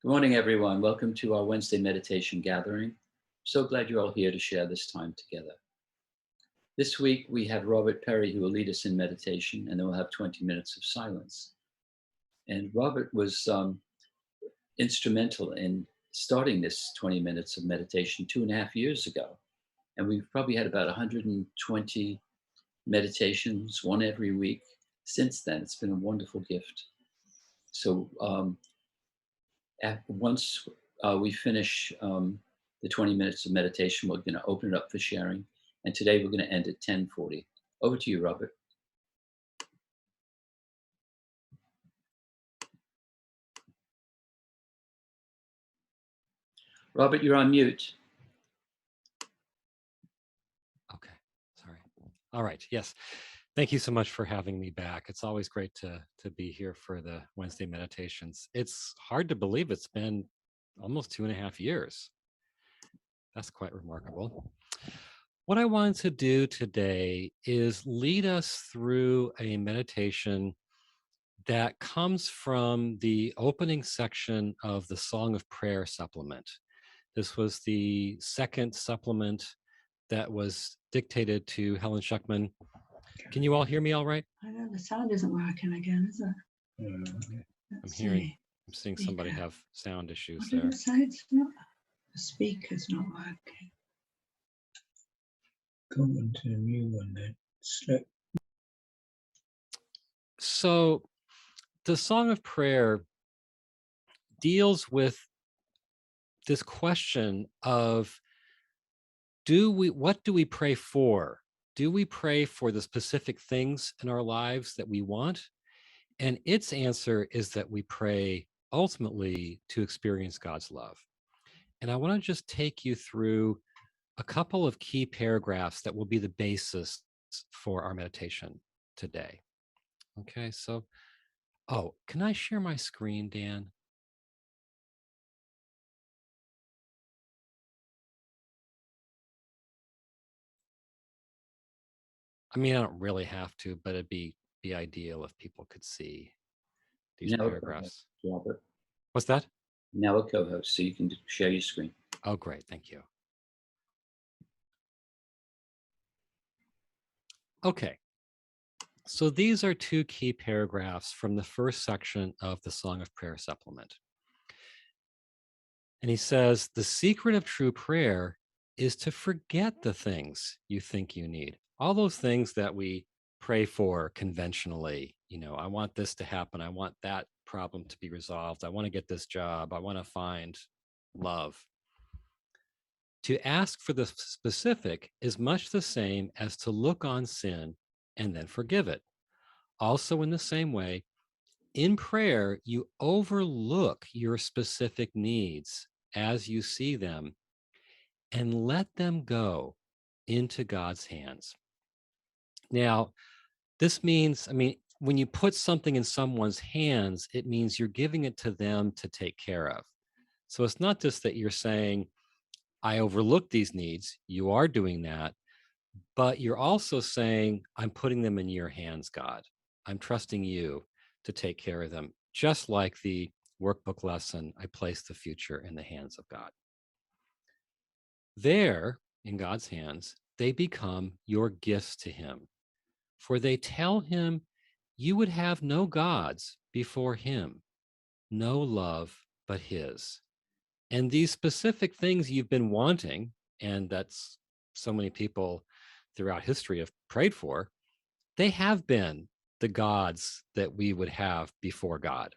Good morning, everyone. Welcome to our Wednesday meditation gathering. So glad you're all here to share this time together. This week, we have Robert Perry who will lead us in meditation, and then we'll have 20 minutes of silence. And Robert was instrumental in starting this 20 minutes of meditation 2.5 years ago. And we've probably had about 120 meditations, one every week since then. It's been a wonderful gift. So once we finish the 20 minutes of meditation, we're going to open it up for sharing. And today we're going to end at 10:40. Over to you, Robert. Robert, you're on mute. Okay, sorry. All right, yes. Thank you so much for having me back. It's always great to be here for the Wednesday meditations. It's hard to believe it's been almost 2.5 years. That's quite remarkable. What I wanted to do today is lead us through a meditation that comes from the opening section of the Song of Prayer supplement. This was the second supplement that was dictated to Helen Schuckman. Can you all hear me all right? I know the sound isn't working again, is it? Okay. I'm seeing somebody have sound issues What there. did it say? It's not. The speaker's not working. Go on to a new one then. So the Song of Prayer deals with this question of what do we pray for? Do we pray for the specific things in our lives that we want? And its answer is that we pray ultimately to experience God's love. And I want to just take you through a couple of key paragraphs that will be the basis for our meditation today. Okay, so, can I share my screen, Dan? I mean, I don't really have to, but it'd be ideal if people could see these paragraphs. Robert. What's that? Now a co-host, so you can share your screen. Oh, great. Thank you. Okay. So these are two key paragraphs from the first section of the Song of Prayer supplement. And he says, the secret of true prayer is to forget the things you think you need. All those things that we pray for conventionally. I want this to happen. I want that problem to be resolved. I want to get this job. I want to find love. To ask for the specific is much the same as to look on sin and then forgive it. Also, in the same way, in prayer, you overlook your specific needs as you see them and let them go into God's hands. Now, this means, when you put something in someone's hands, it means you're giving it to them to take care of. So it's not just that you're saying, I overlook these needs. You are doing that. But you're also saying, I'm putting them in your hands, God. I'm trusting you to take care of them, just like the workbook lesson, I place the future in the hands of God. There, in God's hands, they become your gifts to him, for they tell him you would have no gods before him, no love but his. And these specific things you've been wanting, and that's so many people throughout history have prayed for, they have been the gods that we would have before God.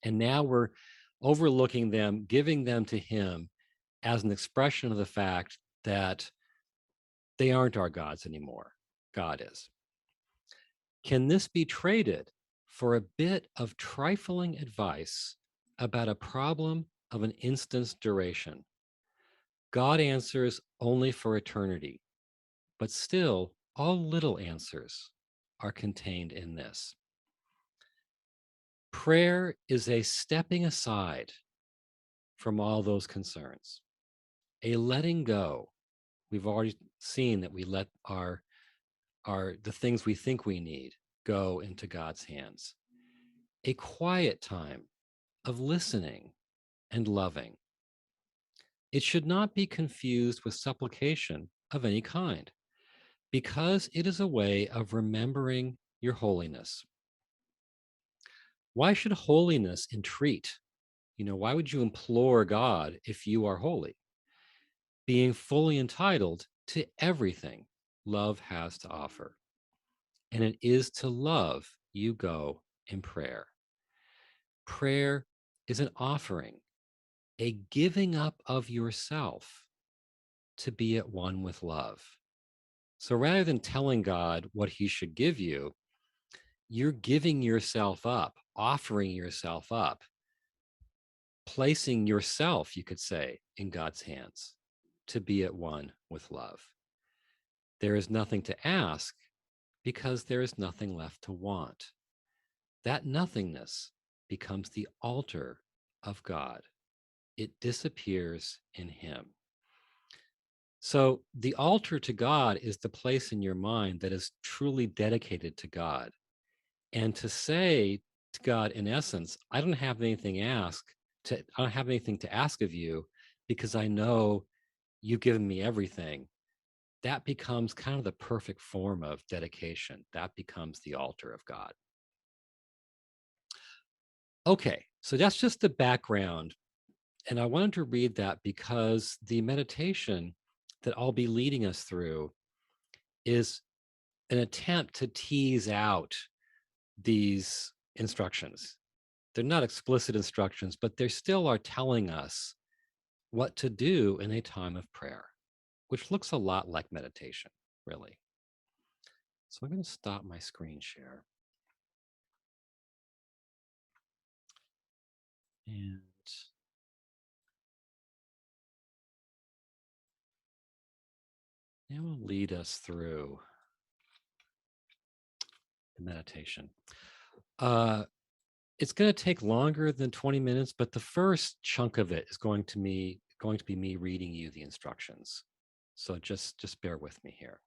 And now we're overlooking them, giving them to him as an expression of the fact that they aren't our gods anymore. God is. Can this be traded for a bit of trifling advice about a problem of an instant's duration? God answers only for eternity, but still, all little answers are contained in this. Prayer is a stepping aside from all those concerns, a letting go. We've already seen that we let the things we think we need go into God's hands. A quiet time of listening and loving. It should not be confused with supplication of any kind, because it is a way of remembering your holiness. Why should holiness entreat? Why would you implore God if you are holy? Being fully entitled to everything love has to offer. And it is to love you go in prayer. Prayer is an offering, a giving up of yourself to be at one with love. So rather than telling God what he should give you, you're giving yourself up, offering yourself up, placing yourself, you could say, in God's hands to be at one with love. There is nothing to ask because there is nothing left to want. That nothingness becomes the altar of God. It disappears in him. So the altar to God is the place in your mind that is truly dedicated to God. And to say to God, in essence, I don't have anything to ask of you because I know you've given me everything. That becomes kind of the perfect form of dedication. That becomes the altar of God. Okay, so that's just the background. And I wanted to read that because the meditation that I'll be leading us through is an attempt to tease out these instructions. They're not explicit instructions, but they still are telling us what to do in a time of prayer, which looks a lot like meditation, really. So I'm going to stop my screen share. And it will lead us through the meditation. It's going to take longer than 20 minutes, but the first chunk of it is going to be me reading you the instructions. So just bear with me here.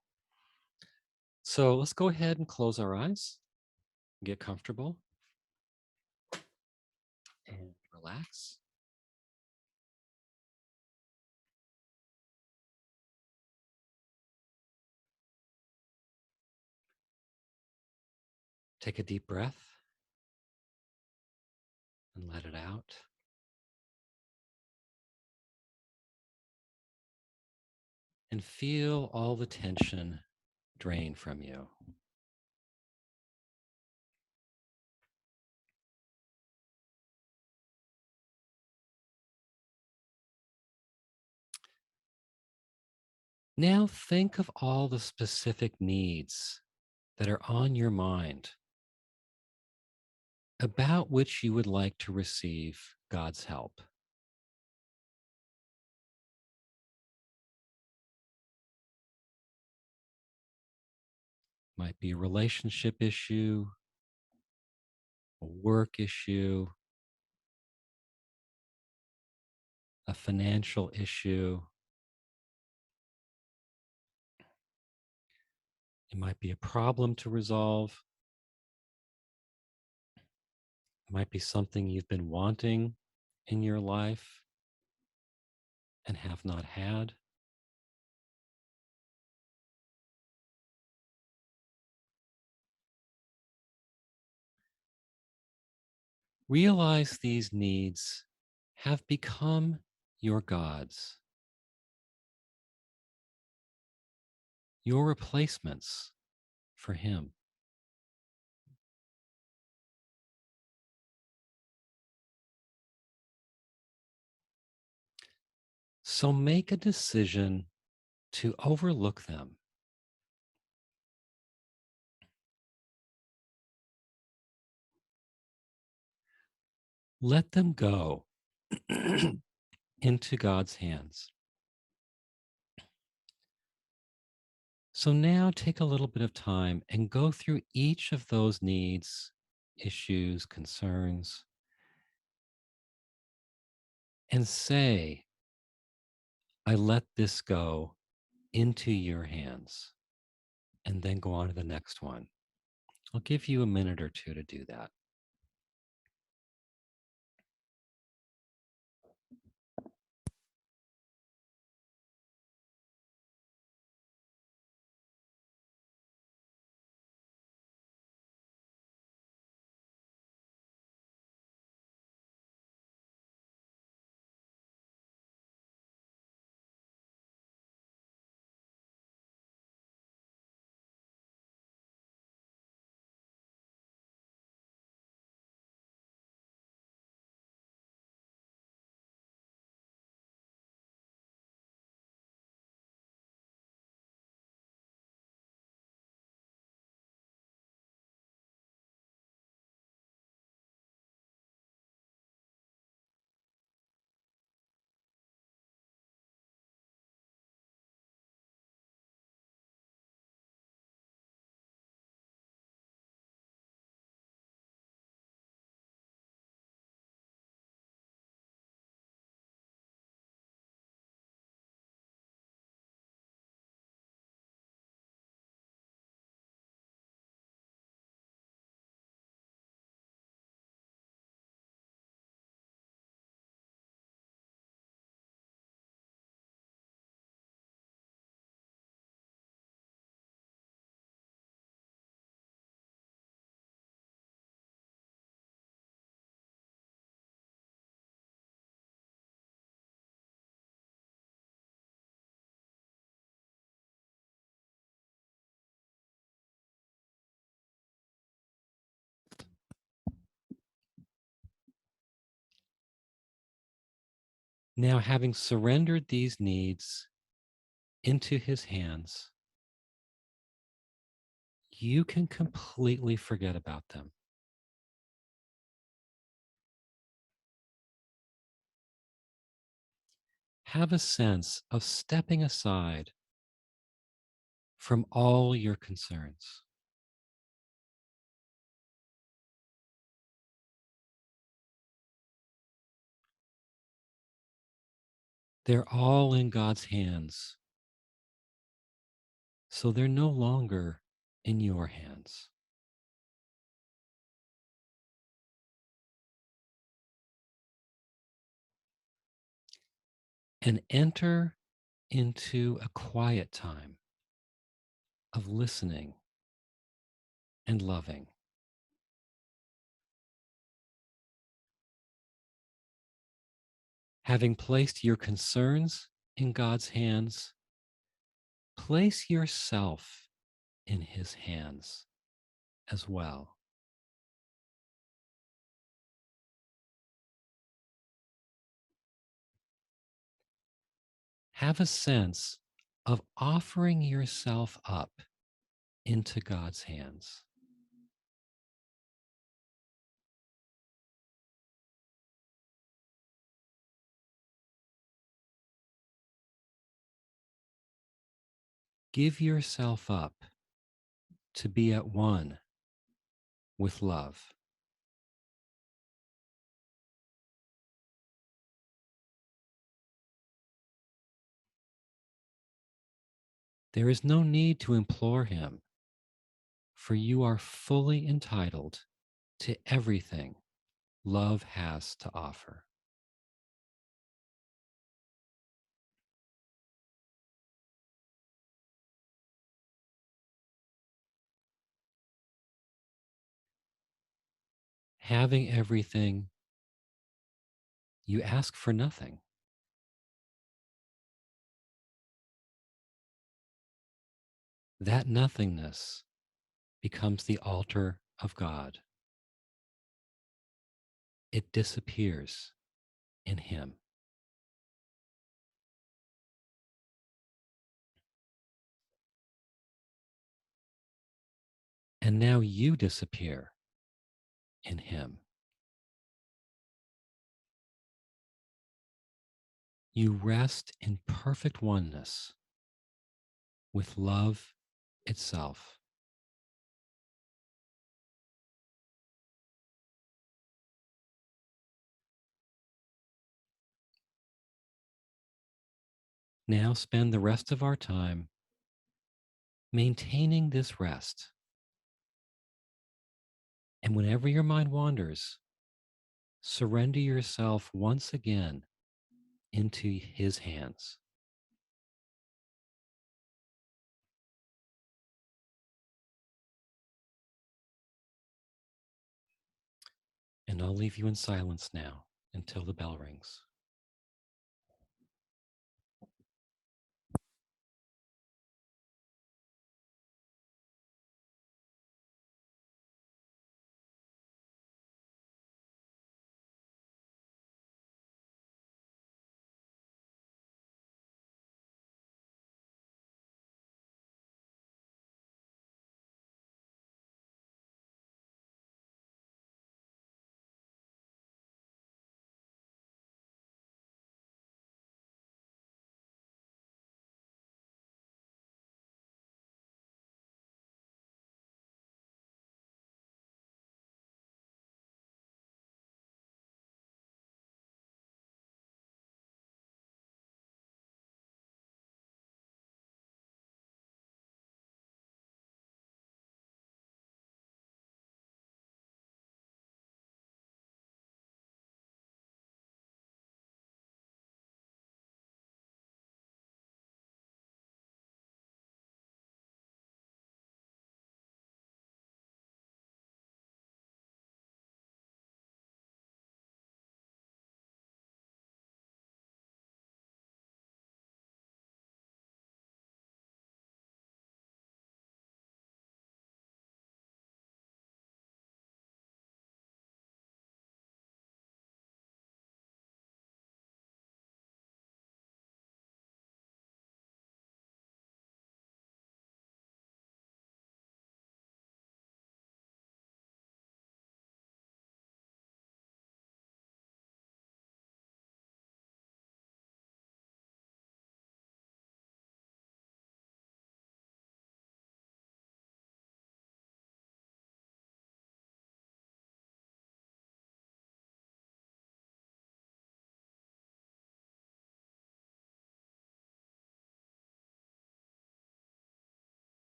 So let's go ahead and close our eyes, get comfortable, and relax. Take a deep breath and let it out. And feel all the tension drain from you. Now think of all the specific needs that are on your mind about which you would like to receive God's help. Might be a relationship issue, a work issue, a financial issue. It might be a problem to resolve. It might be something you've been wanting in your life and have not had. Realize these needs have become your gods, your replacements for Him. So make a decision to overlook them. Let them go into God's hands. So now take a little bit of time and go through each of those needs, issues, concerns, and say, I let this go into your hands, and then go on to the next one. I'll give you a minute or two to do that. Now, having surrendered these needs into his hands, you can completely forget about them. Have a sense of stepping aside from all your concerns. They're all in God's hands, so they're no longer in your hands. And enter into a quiet time of listening and loving. Having placed your concerns in God's hands, place yourself in his hands as well. Have a sense of offering yourself up into God's hands. Give yourself up to be at one with love. There is no need to implore him, for you are fully entitled to everything love has to offer. Having everything, you ask for nothing. That nothingness becomes the altar of God. It disappears in him. And now you disappear in him. You rest in perfect oneness with love itself. Now spend the rest of our time maintaining this rest. And whenever your mind wanders, surrender yourself once again into his hands. And I'll leave you in silence now until the bell rings.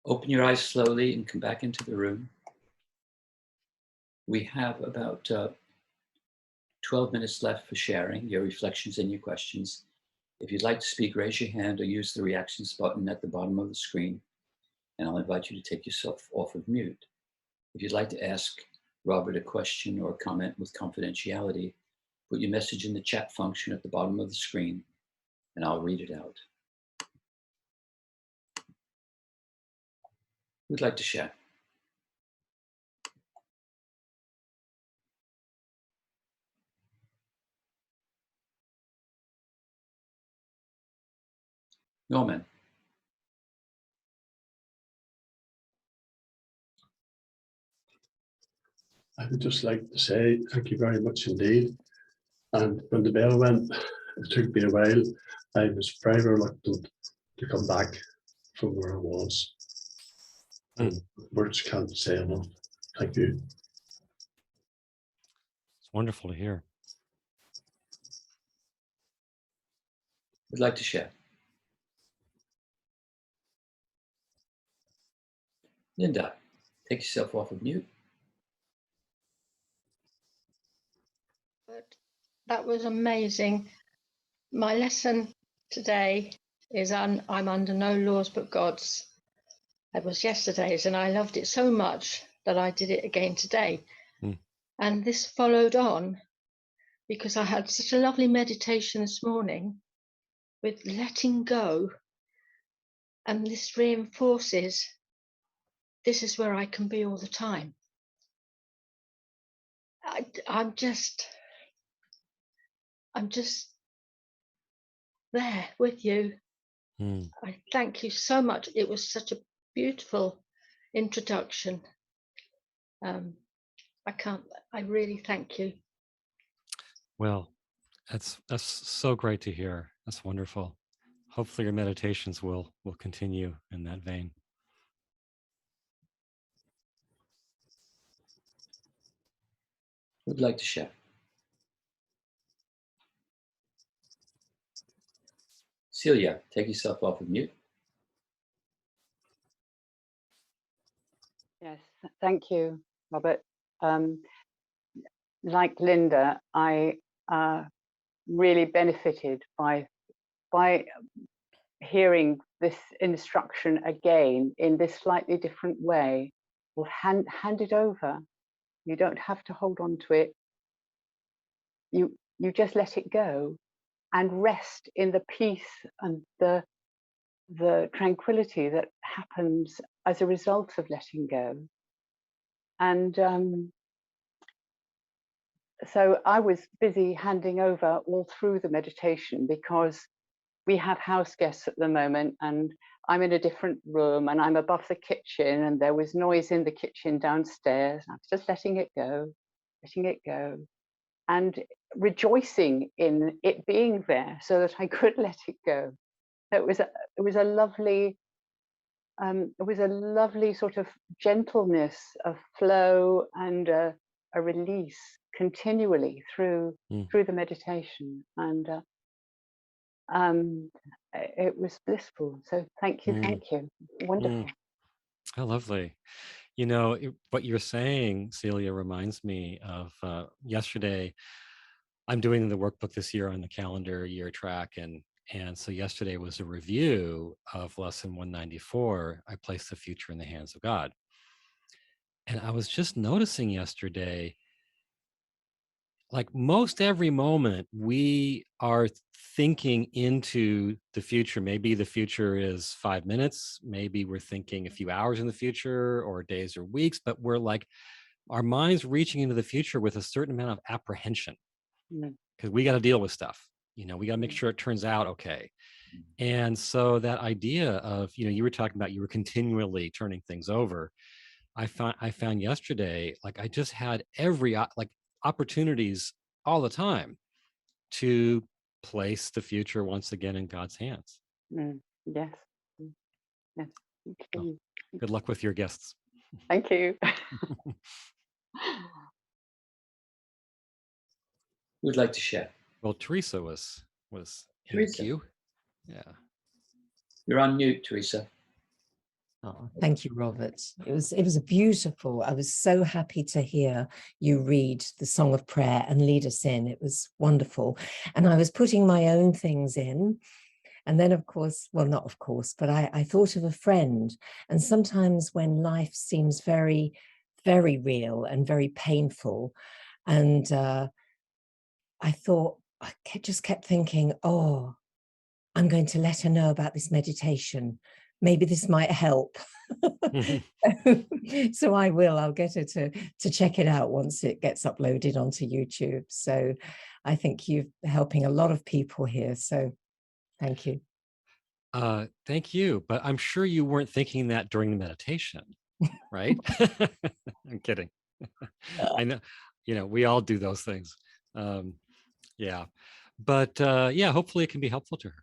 Open your eyes slowly and come back into the room. We have about 12 minutes left for sharing your reflections and your questions. If you'd like to speak, raise your hand or use the reactions button at the bottom of the screen, and I'll invite you to take yourself off of mute. If you'd like to ask Robert a question or comment with confidentiality, put your message in the chat function at the bottom of the screen, and I'll read it out. Who'd like to share? Norman. I would just like to say thank you very much indeed. And when the bell went, it took me a while. I was very reluctant to come back from where I was. And words can't say enough. Thank you. It's wonderful to hear. Would like to share? Linda, take yourself off of mute. That was amazing. My lesson today is I'm under no laws but God's. It was yesterday's, and I loved it so much that I did it again today. And this followed on because I had such a lovely meditation this morning with letting go. And this reinforces this is where I can be all the time. I'm just there with you. I thank you so much. It was such a beautiful introduction. I really thank you. Well, that's so great to hear. That's wonderful. Hopefully your meditations will continue in that vein. Would like to share? Celia, take yourself off of mute. Yes, thank you, Robert. Like Linda, I really benefited by hearing this instruction again in this slightly different way. Well, hand it over. You don't have to hold on to it. You just let it go and rest in the peace and the tranquility that happens as a result of letting go. And so I was busy handing over all through the meditation because we have house guests at the moment, and I'm in a different room and I'm above the kitchen, and there was noise in the kitchen downstairs. I was just letting it go, and rejoicing in it being there so that I could let it go. It was a lovely sort of gentleness, a flow, and a release continually through the meditation, and it was blissful. So thank you, wonderful. How lovely. You know, what you're saying, Celia, reminds me of yesterday. I'm doing the workbook this year on the calendar year track, and so yesterday was a review of lesson 194. I place the future in the hands of God. And I was just noticing yesterday, like most every moment we are thinking into the future. Maybe the future is 5 minutes, maybe we're thinking a few hours in the future or days or weeks, but we're like, our mind's reaching into the future with a certain amount of apprehension because we got to deal with stuff. We got to make sure it turns out okay. And so that idea of, you were talking about, you were continually turning things over. I found yesterday, like I just had every opportunities all the time to place the future once again in God's hands. Yes. Yes. Well, good luck with your guests. Thank you. Who'd like to share? Well, Teresa was in the Teresa. queue. Yeah. You're on mute, Teresa. Oh, thank you, Robert. It was a beautiful. I was so happy to hear you read the Song of Prayer and lead us in. It was wonderful. And I was putting my own things in. And then, of course, well, not of course, but I thought of a friend. And sometimes when life seems very, very real and very painful, and I thought, just kept thinking, oh, I'm going to let her know about this meditation. Maybe this might help. So I will. I'll get her to check it out once it gets uploaded onto YouTube. So I think you're helping a lot of people here. So thank you. Thank you. But I'm sure you weren't thinking that during the meditation, right? I'm kidding. I know, we all do those things. Yeah. But yeah, hopefully it can be helpful to her.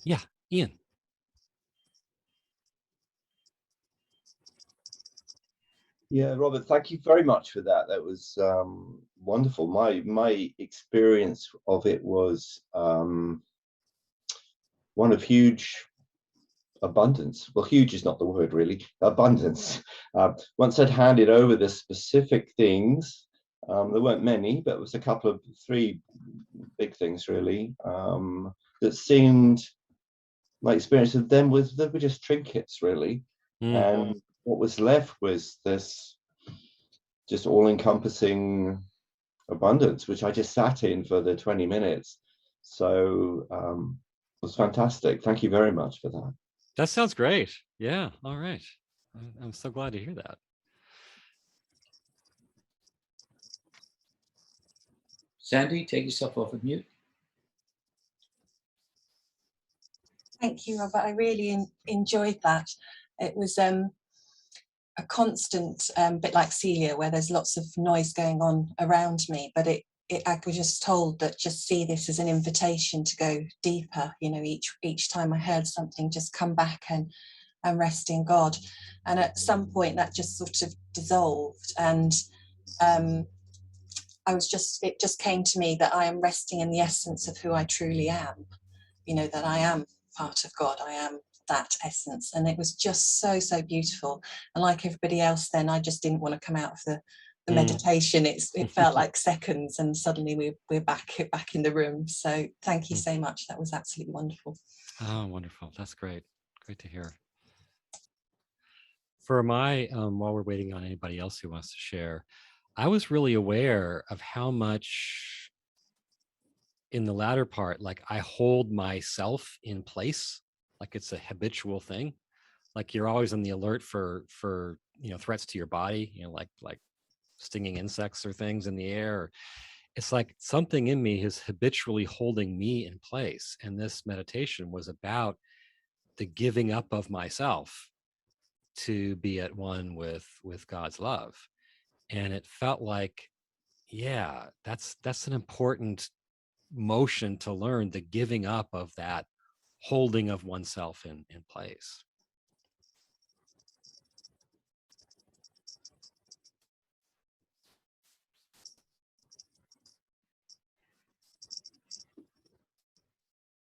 Yeah, Ian. Yeah, Robert, thank you very much for that. That was wonderful. My experience of it was one of huge abundance. Well, huge is not the word, really. Abundance. Once I'd handed over the specific things, there weren't many, but it was three big things, really, that seemed, my experience of them was, they were just trinkets, really. And what was left was this just all-encompassing abundance, which I just sat in for the 20 minutes. So it was fantastic. Thank you very much for that. That sounds great. Yeah. All right. I'm so glad to hear that. Sandy, take yourself off of mute. Thank you, Robert. I really enjoyed that. It was a constant, bit like Celia, where there's lots of noise going on around me, but I was just told that just see this as an invitation to go deeper. Each time I heard something, just come back and rest in God. And at some point that just sort of dissolved, and it just came to me that I am resting in the essence of who I truly am. That I am part of God. I am that essence. And it was just so, so beautiful. And like everybody else, then I just didn't want to come out of the meditation. It felt like seconds, and suddenly we're back in the room. So thank you so much. That was absolutely wonderful. Oh, wonderful. That's great. Great to hear. For my, while we're waiting on anybody else who wants to share, I was really aware of how much in the latter part, like I hold myself in place, like it's a habitual thing. Like you're always on the alert for threats to your body, like stinging insects or things in the air. It's like something in me is habitually holding me in place. And this meditation was about the giving up of myself to be at one with God's love. And it felt like, yeah, that's an important motion to learn, the giving up of that holding of oneself in place.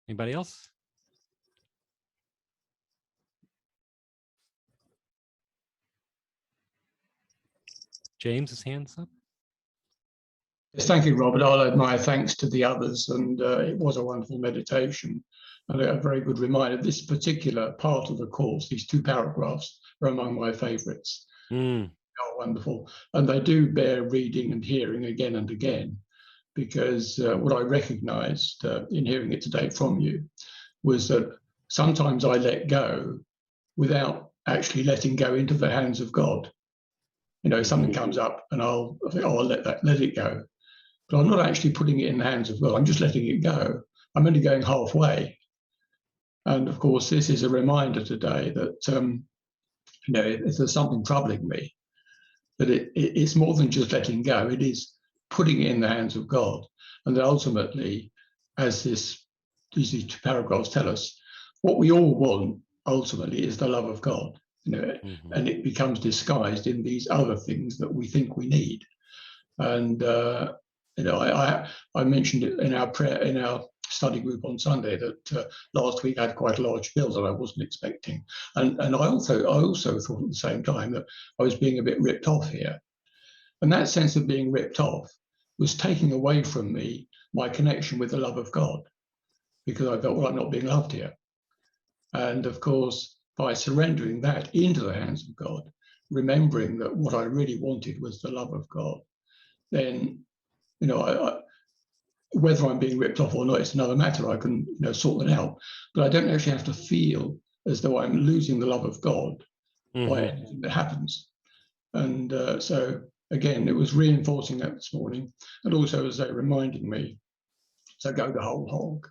Anybody else? James's hand's up. Yes, thank you, Robert. I'll add my thanks to the others, and it was a wonderful meditation and a very good reminder. This particular part of the course, these 2 paragraphs, are among my favourites. They are wonderful, and they do bear reading and hearing again and again, because what I recognised in hearing it today from you was that sometimes I let go without actually letting go into the hands of God. Something comes up and I'll think, oh, I'll let it go. But I'm not actually putting it in the hands of God. I'm just letting it go. I'm only going halfway. And of course, this is a reminder today that, if there's something troubling me, that it's more than just letting go. It is putting it in the hands of God. And that ultimately, as these 2 paragraphs tell us, what we all want ultimately is the love of God. And it becomes disguised in these other things that we think we need. And I mentioned it in our prayer, in our study group on Sunday that last week had quite a large bill that I wasn't expecting, and I also thought at the same time that I was being a bit ripped off here, and that sense of being ripped off was taking away from me my connection with the love of God, because I felt, well, I'm not being loved here. And of course, by surrendering that into the hands of God, remembering that what I really wanted was the love of God, then, you know, I whether I'm being ripped off or not, it's another matter. I can, you know, sort that out. But I don't actually have to feel as though I'm losing the love of God by anything that happens. And so, again, it was reinforcing that this morning, and also as they reminding me to go the whole hog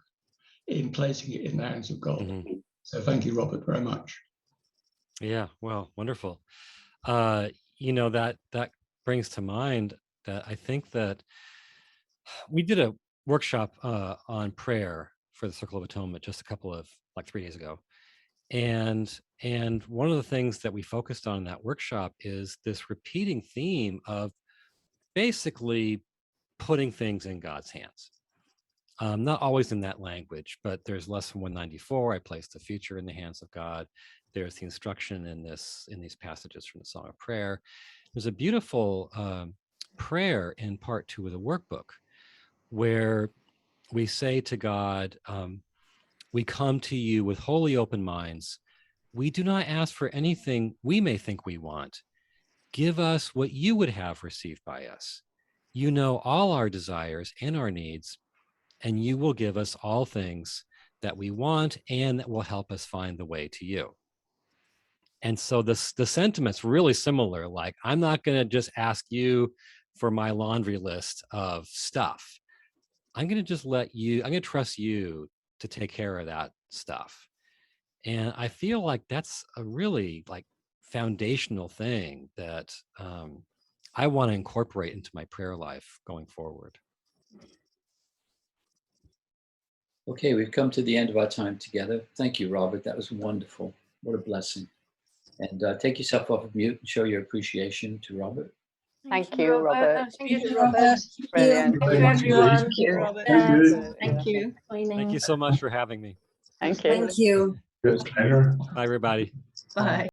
in placing it in the hands of God. So thank you, Robert, very much. Yeah, well, wonderful. You know, that brings to mind that I think that we did a workshop on prayer for the Circle of Atonement just a couple of, like 3 days ago. And one of the things that we focused on in that workshop is this repeating theme of basically putting things in God's hands. Not always in that language, but there's lesson 194. I place the future in the hands of God. There's the instruction in these passages from the Song of Prayer. There's a beautiful prayer in part 2 of the workbook, where we say to God, we come to you with wholly open minds. We do not ask for anything we may think we want. Give us what you would have received by us. You know all our desires and our needs, and you will give us all things that we want and that will help us find the way to you. And so the sentiment's really similar. Like, I'm not going to just ask you for my laundry list of stuff. I'm going to just I'm going to trust you to take care of that stuff. And I feel like that's a really like foundational thing that I want to incorporate into my prayer life going forward. Okay, we've come to the end of our time together. Thank you, Robert. That was wonderful. What a blessing. And take yourself off of mute and show your appreciation to Robert. Thank you, Robert. Thank you, Robert. Brilliant. Thank you, everyone. Thank you, Robert. Thank you. Thank you so much for having me. Thank you. Thank you. Good pleasure. Bye, everybody. Bye.